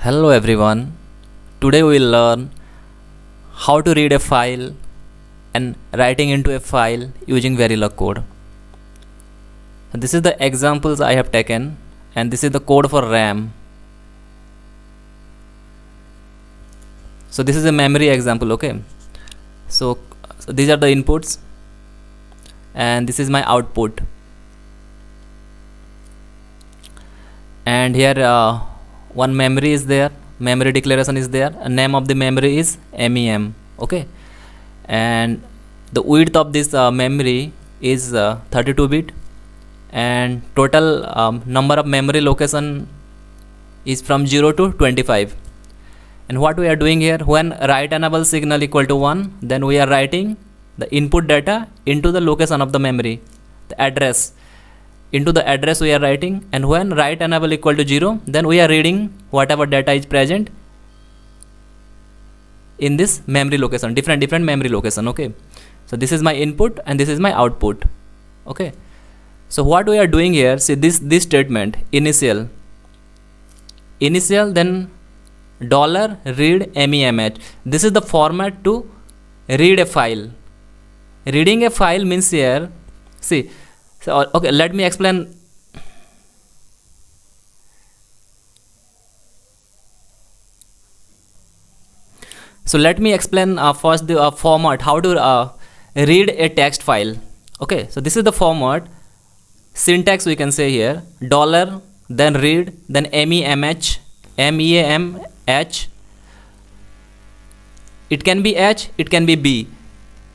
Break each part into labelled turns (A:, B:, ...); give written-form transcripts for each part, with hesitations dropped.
A: Hello everyone. Today we will learn how to read a file and writing into a file using Verilog code. This is the examples I have taken and this is the code for RAM. So this is a memory example, okay? So these are the inputs and this is my output. And here one memory is there, memory declaration is there, and name of the memory is MEM, okay? And the width of this memory is 32-bit and total number of memory location is from 0 to 25. And what we are doing here, when write enable signal equal to 1, then we are writing the input data into the location of the memory, the address. Into the address we are writing, and when write enable equal to 0, then we are reading whatever data is present in this memory location, different memory location, okay? So this is my input and this is my output, okay? So what we are doing here, see this statement, initial, then $read MEMH. This is the format to read a file. Reading a file means here, see, so, okay, let me explain. So let me explain first the format, how to read a text file. Okay, so this is the format. Syntax we can say here, $, then read, then MEMH, MEMH. It can be H, it can be B.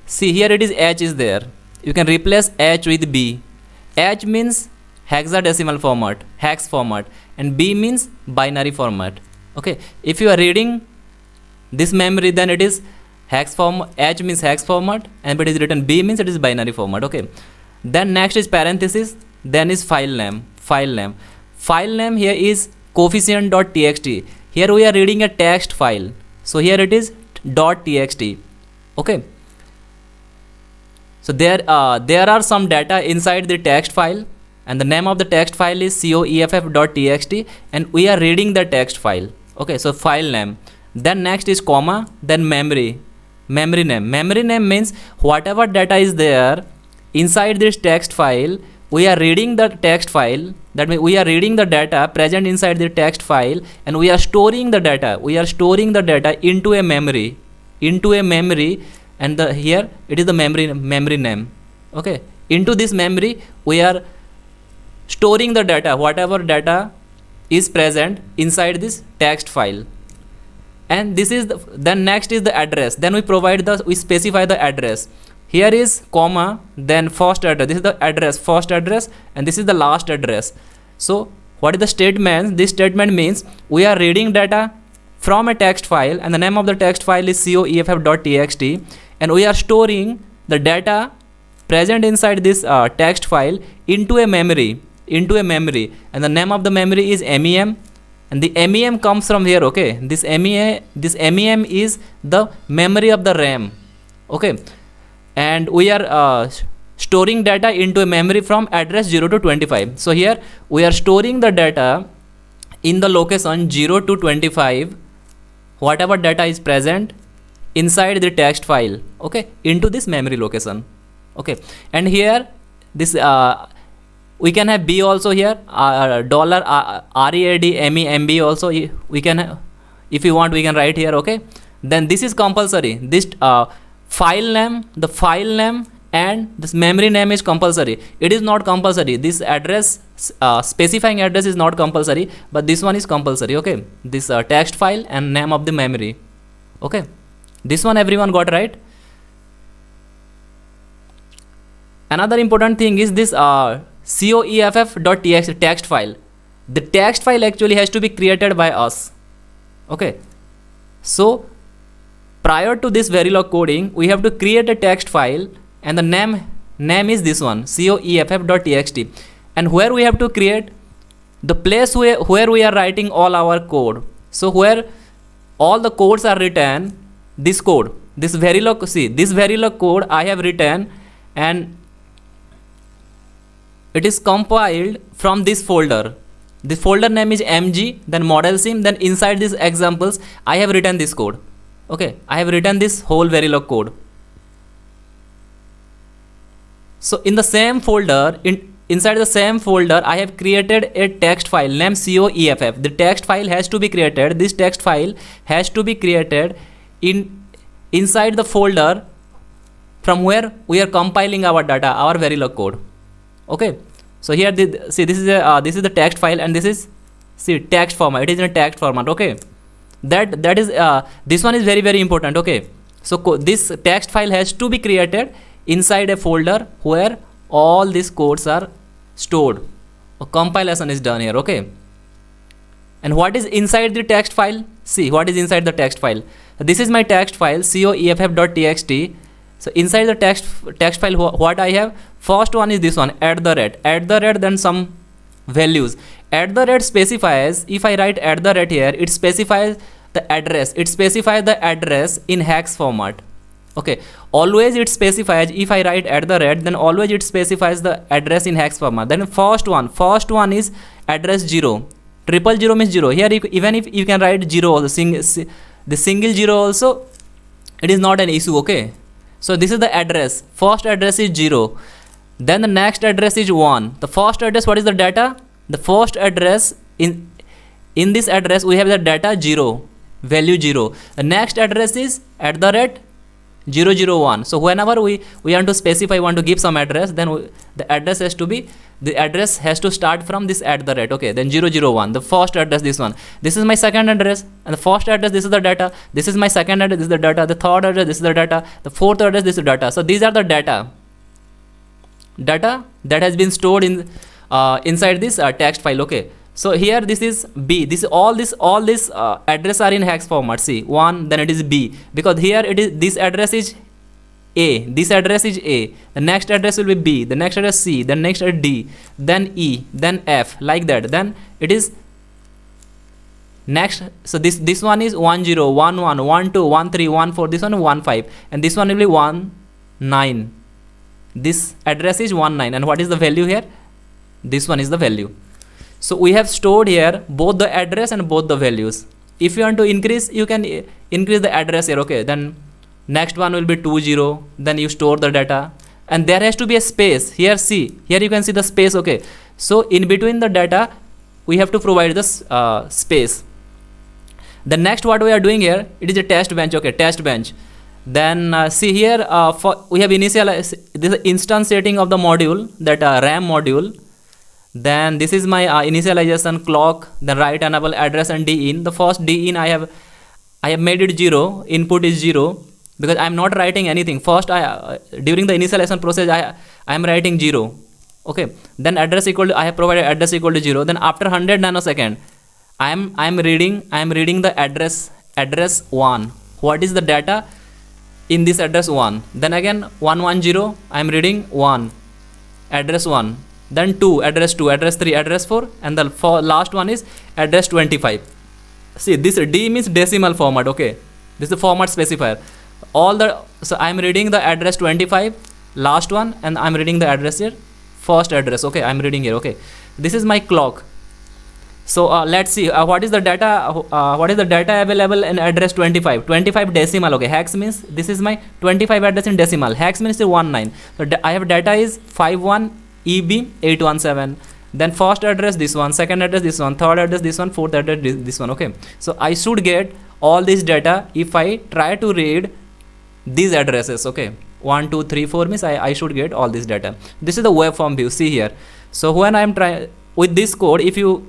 A: See here it is H is there. You can replace H with B. H means hexadecimal format, hex format, and B means binary format. Okay, if you are reading this memory, then it is hex form. H means hex format, and if it is written B means it is binary format. Okay, then next is parenthesis, then is file name. File name here is coefficient.txt. Here we are reading a text file, so here it is .txt. Okay. So there are some data inside the text file, and the name of the text file is coeff.txt, and we are reading the text file. Okay, so file name. Then next is comma, then memory name. Memory name means whatever data is there inside this text file, we are reading the text file. That means we are reading the data present inside the text file, and we are storing the data. We are storing the data into a memory, and here it is the memory name. Okay, into this memory we are storing the data, whatever data is present inside this text file. And this is then next is the address. Then we specify the address. Here is comma, then first address. This is the address, first address, and this is the last address. So what is the statement? This statement means we are reading data from a text file, and the name of the text file is coeff.txt, and we are storing the data present inside this text file into a memory, and the name of the memory is MEM, and the MEM comes from here. Okay, this MEM is the memory of the RAM. Okay, and we are storing data into a memory from address 0 to 25. So here we are storing the data in the location 0 to 25, whatever data is present inside the text file, okay, into this memory location. Okay, and here this we can have B also here, $read MEMB also we can, if you want we can write here. Okay, then this is compulsory. This file name, the file name, and this memory name is compulsory. It is not compulsory. This address, specifying address is not compulsory, but this one is compulsory. Okay, this text file and name of the memory. Okay, this one everyone got right. Another important thing is this coeff.txt text file. The text file actually has to be created by us. Okay, so prior to this Verilog coding, we have to create a text file, and the name is this one, coeff.txt, and where we have to create the place where we are writing all our code. So where all the codes are written, this code, this Verilog, see this Verilog code I have written, and it is compiled from this folder. The folder name is mg, then model sim, then inside these examples I have written this code. Okay, I have written this whole Verilog code. So in the same folder, inside the same folder, I have created a text file named COEFF. The text file has to be created. This text file has to be created inside the folder from where we are compiling our data, our Verilog code. Okay. So here, see, this is the text file, and this is, see, text format. It is in a text format. Okay. That is this one is very, very important. Okay. So this text file has to be created inside a folder where all these codes are stored. Compilation is done here. Okay. And what is inside the text file? See what is inside the text file. This is my text file coeff.txt. So inside the text file, what I have, first one is this one, @ then some values. @ specifies, if I write @ here, it specifies the address. It specifies the address in hex format. Okay, always it specifies, if I write @ then always it specifies the address in hex format. Then first one is address 0. 000 means 0. Here even if you can write 0 also, the single 0 also, it is not an issue. Okay. So this is the address. First address is 0. Then the next address is 1. The first address, what is the data? The first address, in this address we have the data 0, value 0. The next address is @001. So whenever we want to specify, want to give some address, then the address has to start from this @. Okay, then 001, the first address, this one. This is my second address, and the first address, this is the data. This is my second address, this is the data. The third address, this is the data. The fourth address, this is data. So these are the data that has been stored in inside this text file. Okay. So here this is B. All this address are in hex format. See, 1, then it is B, because here it is, this address is A. This address is A. The next address will be B. The next address C. Then next address D. Then E. Then F. Like that. Then it is next. So this one is 10, 11, 12, 13, 14. This one 15, and this one will be 19. This address is 19, and what is the value here? This one is the value. So we have stored here both the address and both the values. If you want to increase, you can increase the address here. Okay, then next one will be 20. Then you store the data, and there has to be a space here. See, here you can see the space. Okay, so in between the data we have to provide this space. The next, what we are doing here, it is a test bench. Okay, test bench. Then see here, we have initialized this instance setting of the module, that RAM module. Then this is my initialization clock, then write, enable, address, and din. The first din I have made it 0. Input is 0, because I am not writing anything. First during the initialization process I am writing 0. Okay. Then address equal to, I have provided address equal to 0. Then after 100 nanosecond I am reading the address 1. What is the data in this address 1? Then again 110, I am reading 1, address 1. Then 2, address 2, address 3, address 4, and the last one is address 25. See, this D means decimal format. Okay, this is the format specifier. So I am reading the address 25, last one, and I am reading the address here, first address. Okay, I am reading here. Okay, this is my clock. So let's see what is the data. What is the data available in address 25? 25 decimal. Okay, hex means this is my 25 address in decimal. Hex means 19. So I have data is 51 EB817. Then first address this one, second address this one, third address this one, fourth address this one. Okay, so I should get all this data if I try to read these addresses. Okay, 1 2 3 4 means I should get all this data. This is the waveform view. See here. So when I am trying with this code, if you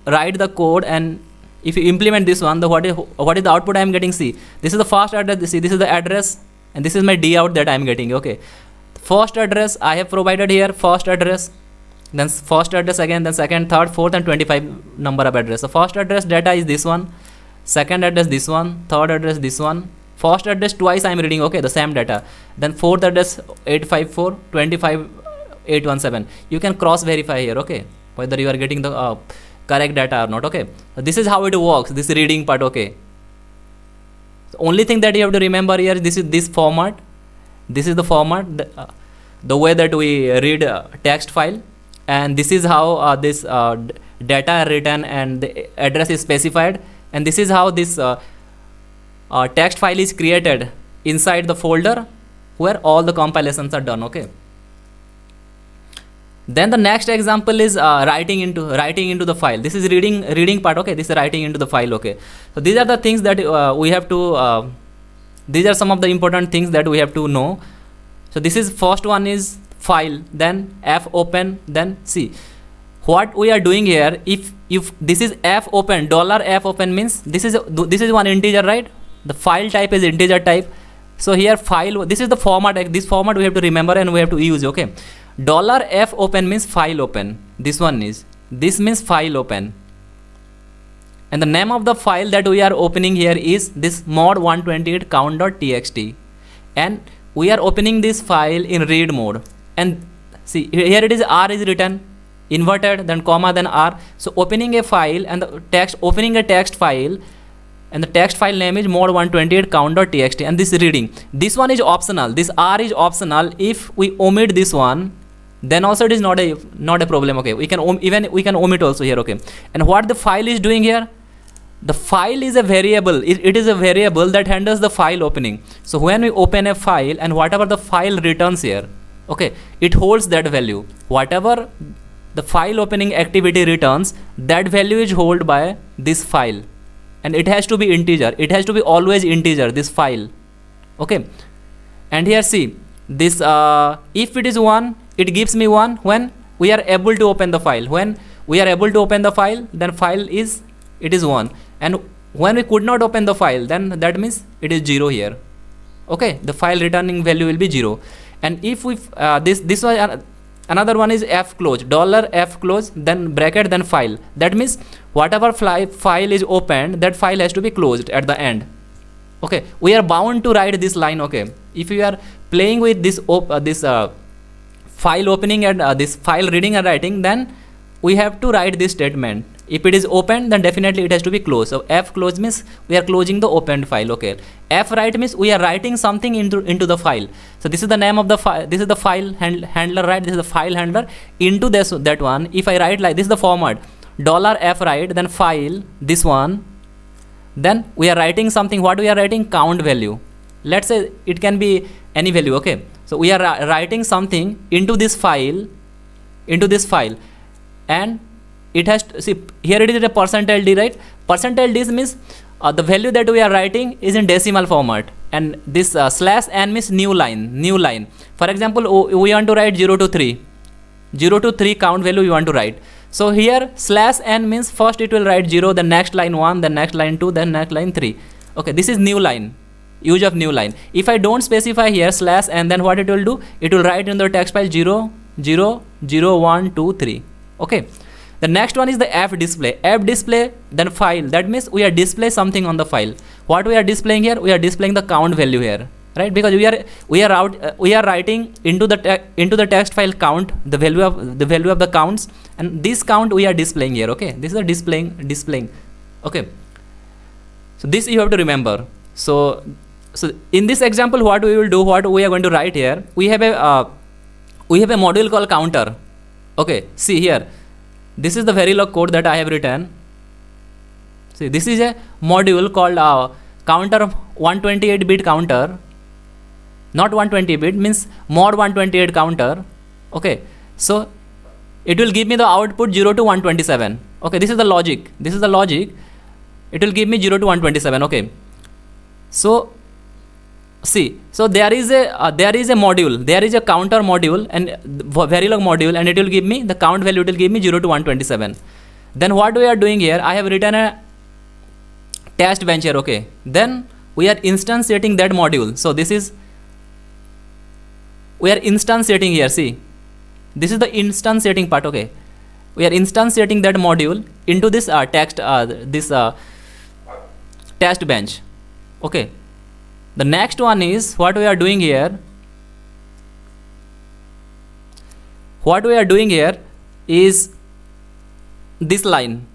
A: write the code and if you implement this one, what is the output I am getting? See, this is the first address. See, this is the address, and this is my D out that I am getting. Okay, first address I have provided here, first address, then first address again, then second, third, fourth, and 25 number of address. So first address data is this one, second address this one, third address this one, first address twice I am reading. Okay, the same data. Then fourth address 854, 25 817. You can cross verify here. Okay, whether you are getting the correct data or not. Okay, so this is how it works, this reading part. Okay, the only thing that you have to remember here, this is this format. This is the format, the way that we read text file. and this is how this data are written and the address is specified, and this is how this text file is created inside the folder where all the compilations are done. Okay, then the next example is writing into the file. This is reading part. Okay, this is writing into the file. Okay, so these are the things that we have to these are some of the important things that we have to know. So this is first one is file, then f open, then see what we are doing here. If this is f open, $f open means this is one integer, right? The file type is integer type. So here file, this is the format. This format we have to remember and we have to use. Okay, $f open means file open. This means file open, and the name of the file that we are opening here is this mod128 count.txt, and we are opening this file in read mode. And see here it is r is written inverted, then comma, then r. So opening a file and the text, opening a text file, and the text file name is mod128 count.txt, and this reading, this one is optional. This r is optional. If we omit this one, then also it is not a problem. Okay, we can omit also here. Okay, and what the file is doing here, the file is a variable. It is a variable that handles the file opening. So when we open a file and whatever the file returns here, okay, it holds that value. Whatever the file opening activity returns, that value is held by this file, and it has to be integer. It has to be always integer, this file. Okay, and here see this if it is 1, it gives me 1 when we are able to open the file. When we are able to open the file, then file is 1, and when we could not open the file, then that means it is 0 here. Okay, the file returning value will be 0. And if we this was another one is f close, $f close, then bracket, then file. That means whatever file is opened, that file has to be closed at the end. Okay, we are bound to write this line. Okay, if you are playing with this file opening and this file reading and writing, then we have to write this statement. If it is open, then definitely it has to be closed. So f close means we are closing the opened file. Okay, f write means we are writing something into the file. So this is the name of the file. This is the file handler, right? This is the file handler into that one. If I write like this, the format $f write, then file, this one, then we are writing something. What we are writing? Count value. Let's say it can be any value. Okay, so we are writing something into this file, and it has to, see here it is a %d, right? %d means the value that we are writing is in decimal format, and this /n means new line. For example, we want to write 0 to 3 count value we want to write. So here /n means first it will write 0, then next line 1, then next line 2, then next line 3. Okay, this is new line, use of new line. If I don't specify here /n, then what it will do? It will write in the text file 0, 0, 0, 1, 2, 3. Okay. The next one is the f display, then file. That means we are displaying something on the file. What we are displaying here? We are displaying the count value here, right? Because we are writing into the text file count, the value of the counts, and this count we are displaying here. Okay, this is the displaying. Okay, so this you have to remember. So in this example, what we will do, what we are going to write here, we have a module called counter. Okay, see here. This is the Verilog code that I have written. See, this is a module called counter 128-bit counter. Not 120-bit, means mod 128 counter. Okay, so it will give me the output 0 to 127. Okay, this is the logic. It will give me 0 to 127. Okay, so see, so there is a module, there is a counter module and Verilog module, and it will give me the count value. It will give me 0 to 127. Then what we are doing here, I have written a test bench here. Okay, then we are instantiating that module. So this is, we are instantiating here. See, this is the instantiating part. Okay, we are instantiating that module into this test bench. Okay. The next one is what we are doing here. What we are doing here is this line.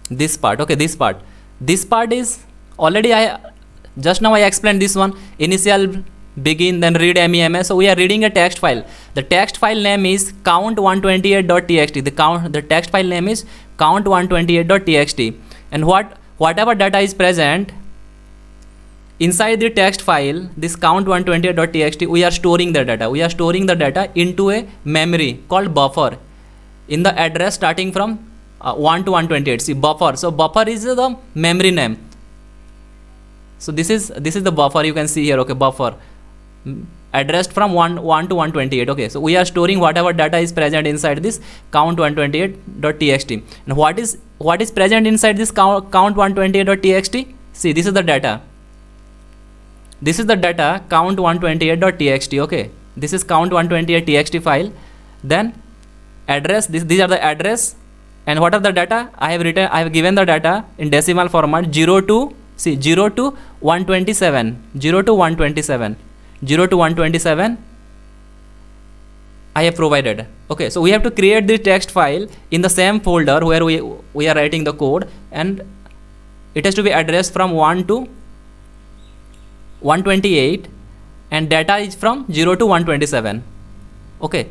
A: This part. Okay, this part is already Just now I explained this one, initial, begin, then read MEMS. So we are reading a text file. The text file name is count128.txt. The text file name is count128.txt. And whatever data is present inside the text file, this count128.txt, we are storing the data. We are storing the data into a memory called buffer in the address starting from 1 to 128. See, buffer. So buffer is the memory name. So this is the buffer you can see here. Okay, buffer addressed from 1 to 128. Okay, so we are storing whatever data is present inside this count128.txt. And what is present inside this count128.txt? See, this is the data. This is the data count128.txt. Okay, this is count128.txt file. Then address. These are the address. And what are the data? I have given the data in decimal format 0 to 127. 0 to 127. 0 to 127 I have provided. Okay, so we have to create the text file in the same folder where we are writing the code, and it has to be addressed from 1 to 128 and data is from 0 to 127. Okay,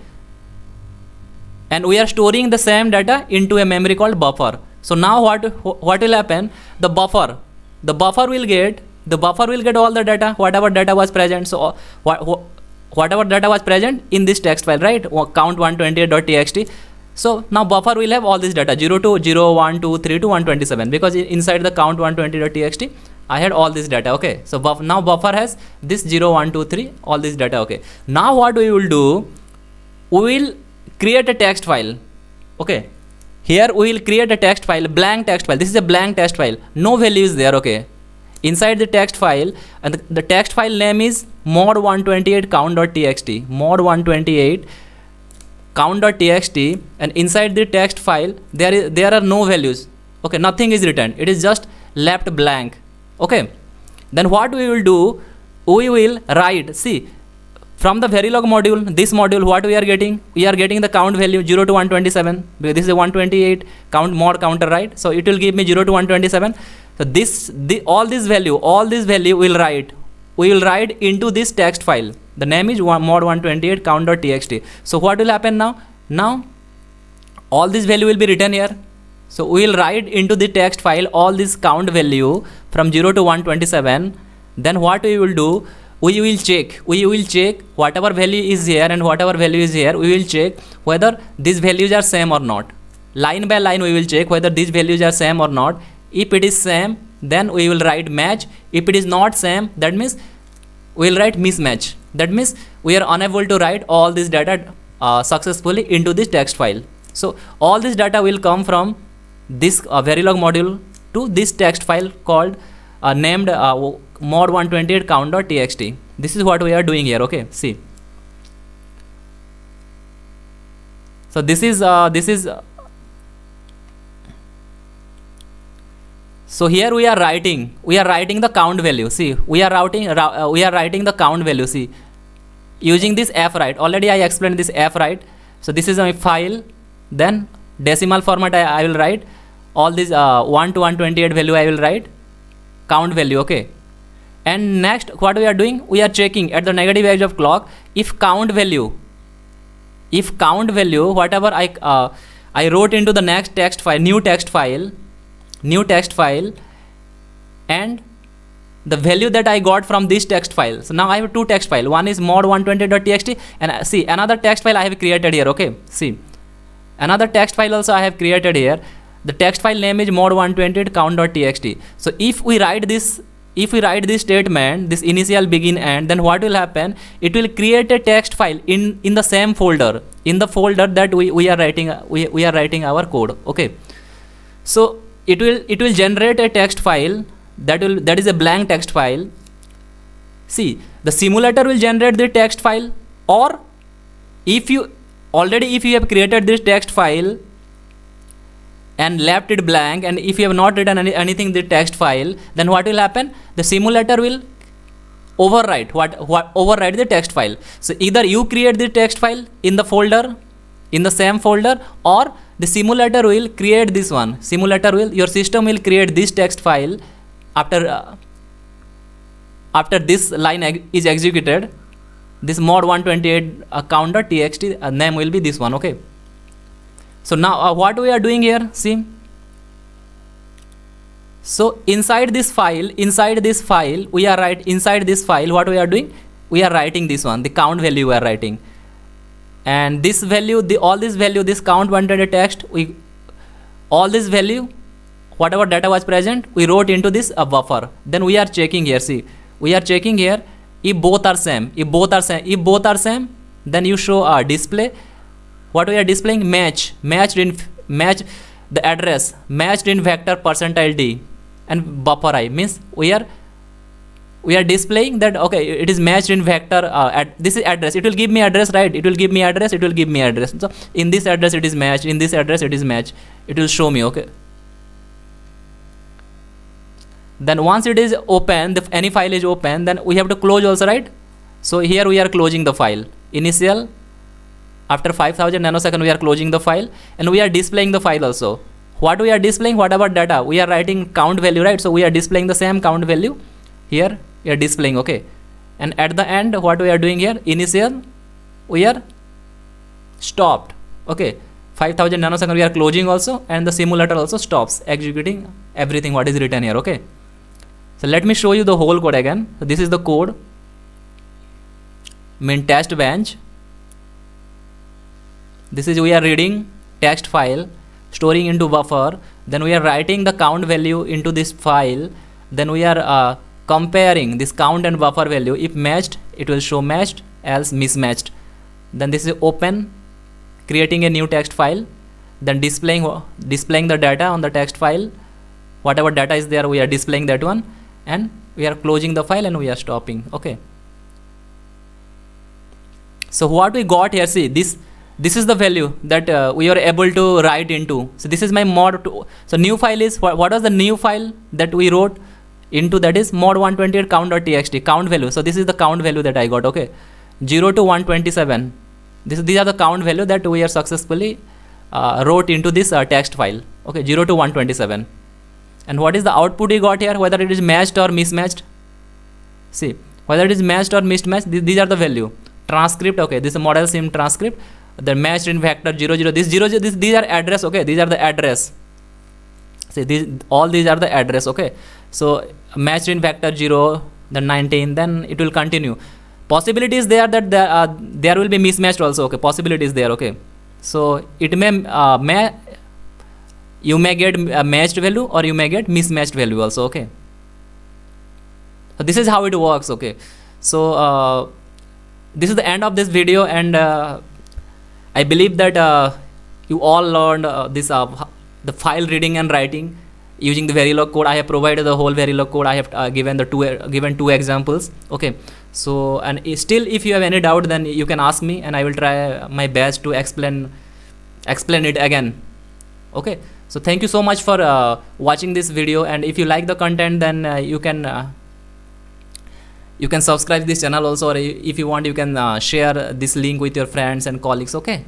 A: and we are storing the same data into a memory called buffer. So now what will happen? The buffer will get all the data, whatever data was present. So whatever data was present in this text file, right? Count128.txt. So now buffer will have all this data 0 to 0, 1, 2, 3 to 127, because inside the count120.txt I had all this data. Okay, so now buffer has this 0, 1, 2, 3, all this data. Okay, now what we will do, we will create a text file. Okay, here we will create a text file, blank text file. This is a blank text file, no value is there. Okay, inside the text file, and the text file name is mod128 count.txt, mod128 count.txt, and inside the text file there are no values. Okay, nothing is written, it is just left blank. Okay, then what we will do, we will write, see, from the Verilog module, this module, what we are getting the count value 0 to 127, because this is a 128 count mod counter, right? So it will give me 0 to 127. So all this value we will write into this text file. The name is mod128 count.txt. So what will happen now all this value will be written here. So we will write into the text file all this count value from 0 to 127. Then what we will do, we will check whatever value is here and whatever value is here, we will check whether these values are same or not. Line by line we will check whether these values are same or not. If it is same, then we will write match. If it is not same, that means we will write mismatch. That means we are unable to write all this data successfully into this text file. So all this data will come from this Verilog module to this text file called named mod128 count.txt. This is what we are doing here. Okay, see. So this is so here we are writing the count value. See, we are writing the count value. See, using this fwrite. Already I explained this fwrite. So this is my file. Then decimal format I will write all this 1 to 128 value I will write count value. Okay, and next what we are doing, we are checking at the negative edge of clock if count value whatever I wrote into the next text file, new text file, and the value that I got from this text file. So now I have two text file, one is mod120.txt, and see another text file I have created here. Okay, see another text file also I have created here. The text file name is mod128 count.txt. So if we write this statement, this initial, begin, end, then what will happen, it will create a text file in the same folder, in the folder that we are writing our code. Okay, so it will generate a text file that is a blank text file. See, the simulator will generate the text file, or if you have created this text file and left it blank, and if you have not written anything in the text file, then what will happen, the simulator will overwrite the text file. So either you create the text file in the folder, in the same folder, or the simulator will create this one. Your system will create this text file after after this line is executed, this mod 128 count.txt name will be this one. Okay, so now what we are doing here, see, so inside this file we are inside this file what we are doing, we are writing this one, the count value we are writing, and this value, all this value, this count 128 text, all this value, whatever data was present, we wrote into this buffer. Then we are checking here, see, we are checking here if both are same, if both are same, then you show a display. What we are displaying, match the address matched in vector %d and buffer I, means we are displaying that, okay, it is matched in vector this is address, it will give me address, right, it will give me address. So in this address it is matched, in this address it is matched, it will show me. Okay, then once it is open, if any file is open, then we have to close also, right? So here we are closing the file, initial, after 5000 nanosecond we are closing the file, and we are displaying the file also. What we are displaying, whatever data we are writing count value, right? So we are displaying the same count value here, we are displaying. Okay, and at the end what we are doing here, initial, we are stopped. Okay, 5000 nanosecond we are closing also, and the simulator also stops executing everything what is written here. Okay, so let me show you the whole code again. So this is the code, min test bench. This is, we are reading text file, storing into buffer, then we are writing the count value into this file, then we are comparing this count and buffer value. If matched, it will show matched, else mismatched. Then this is open, creating a new text file, then displaying the data on the text file, whatever data is there we are displaying that one, and we are closing the file and we are stopping. Okay, so what we got here, see, this is the value that we are able to write into. So this is my mod 2. So new file is, what was the new file that we wrote into, that is mod 128 count.txt, count value. So this is the count value that I got. Okay, 0 to 127, these are the count value that we are successfully wrote into this text file. Okay, 0 to 127. And what is the output we got here, whether it is matched or mismatched. See, whether it is matched or mismatched, these are the value. Transcript, okay, this is model sim transcript, the matched in vector 00, these are address. Okay, these are the address. See, all these are the address. Okay, so matched in vector 0, then 19, then it will continue. Possibility is there that there will be mismatched also. Okay, possibility is there. Okay, so it may you may get a matched value or you may get mismatched value also. Okay, so this is how it works. Okay, so this is the end of this video, and I believe that you all learned this the file reading and writing using the Verilog code. I have provided the whole Verilog code. I have given two examples. Okay, so, and still if you have any doubt, then you can ask me and I will try my best to explain it again. Okay, so thank you so much for watching this video, and if you like the content, then you can subscribe this channel also, or if you want, you can share this link with your friends and colleagues. Okay.